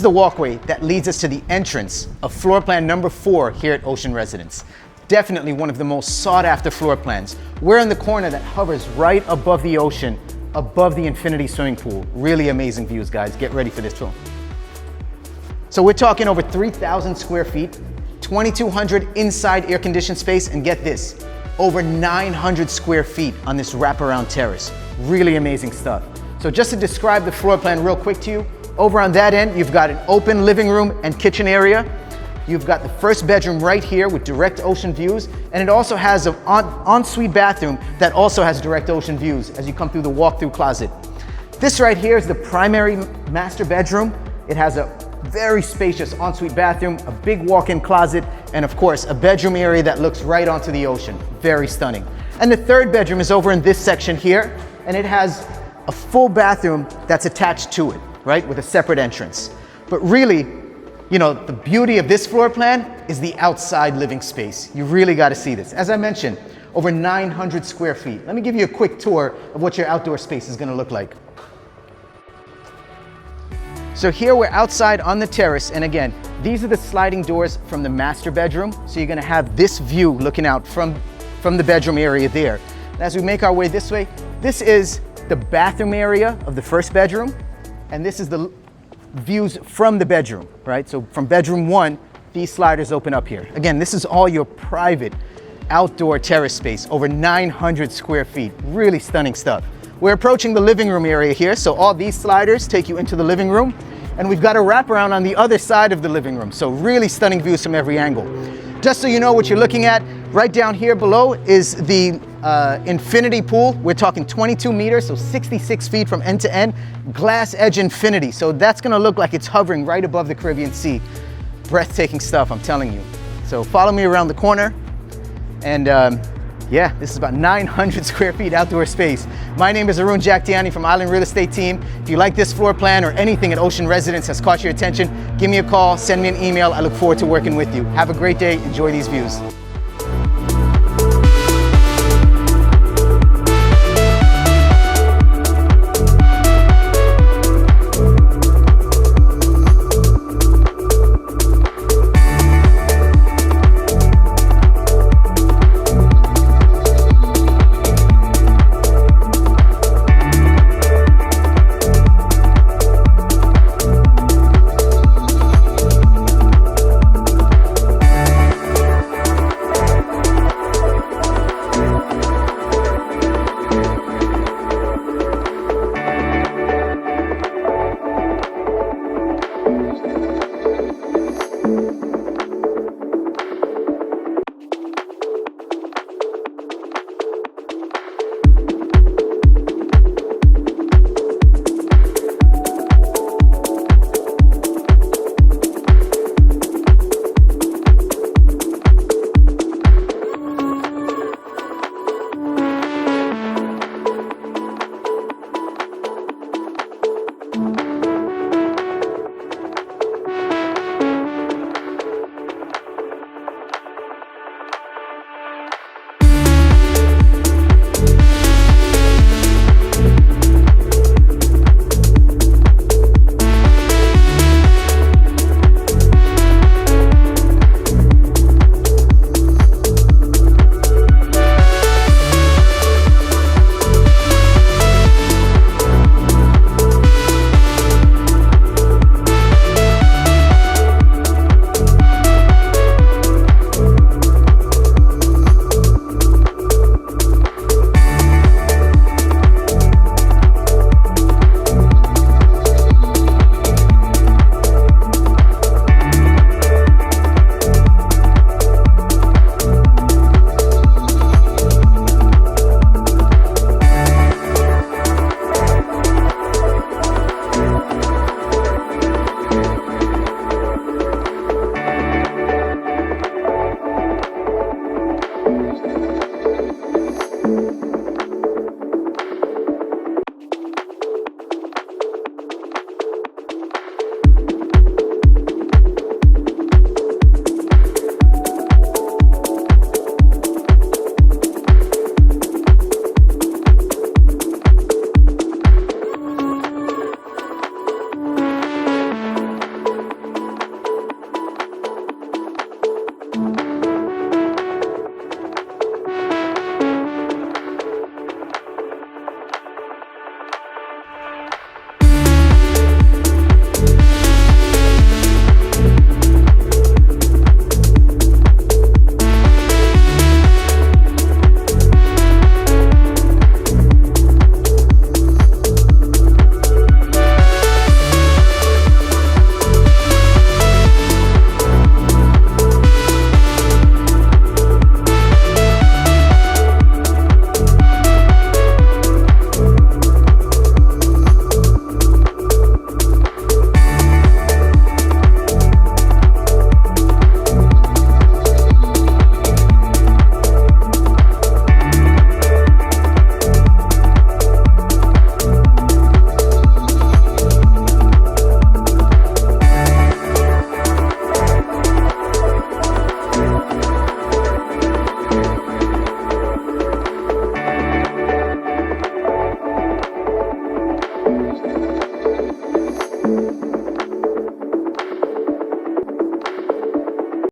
the walkway that leads us to the entrance of floor plan number 4 here at Ocean Residence. Definitely one of the most sought after floor plans. We're in the corner that hovers right above the ocean, above the infinity swimming pool. Really amazing views, guys. Get ready for this tour. So we're talking over 3,000 square feet, 2,200 inside air conditioned space, and get this, over 900 square feet on this wraparound terrace. Really amazing stuff. So just to describe the floor plan real quick to you, over on that end, you've got an open living room and kitchen area. You've got the first bedroom right here with direct ocean views, and it also has an ensuite bathroom that also has direct ocean views as you come through the walk-through closet. This right here is the primary master bedroom. It has a very spacious ensuite bathroom, a big walk-in closet, and of course, a bedroom area that looks right onto the ocean. Very stunning. And the third bedroom is over in this section here, and it has a full bathroom that's attached to it, right, with a separate entrance. But really, you know, the beauty of this floor plan is the outside living space. You really got to see this. As I mentioned, over 900 square feet. Let me give you a quick tour of what your outdoor space is going to look like. So here we're outside on the terrace, and again, these are the sliding doors from the master bedroom. So you're going to have this view looking out from the bedroom area there. And as we make our way this way, this is the bathroom area of the first bedroom, and this is the views from the bedroom, right? So from bedroom 1, these sliders open up here. Again, this is all your private outdoor terrace space, over 900 square feet. Really stunning stuff. We're approaching the living room area here, so all these sliders take you into the living room, and we've got a wraparound on the other side of the living room, so really stunning views from every angle. Just so you know what you're looking at, right down here below is the infinity pool. We're talking 22 meters, so 66 feet from end to end, glass edge infinity. So that's gonna look like it's hovering right above the Caribbean Sea. Breathtaking stuff, I'm telling you. So follow me around the corner, and yeah, this is about 900 square feet outdoor space. My name is Arun Jaktiani from Island Real Estate Team. If you like this floor plan or anything at Ocean Residence has caught your attention, give me a call, send me an email. I look forward to working with you. Have a great day, enjoy these views.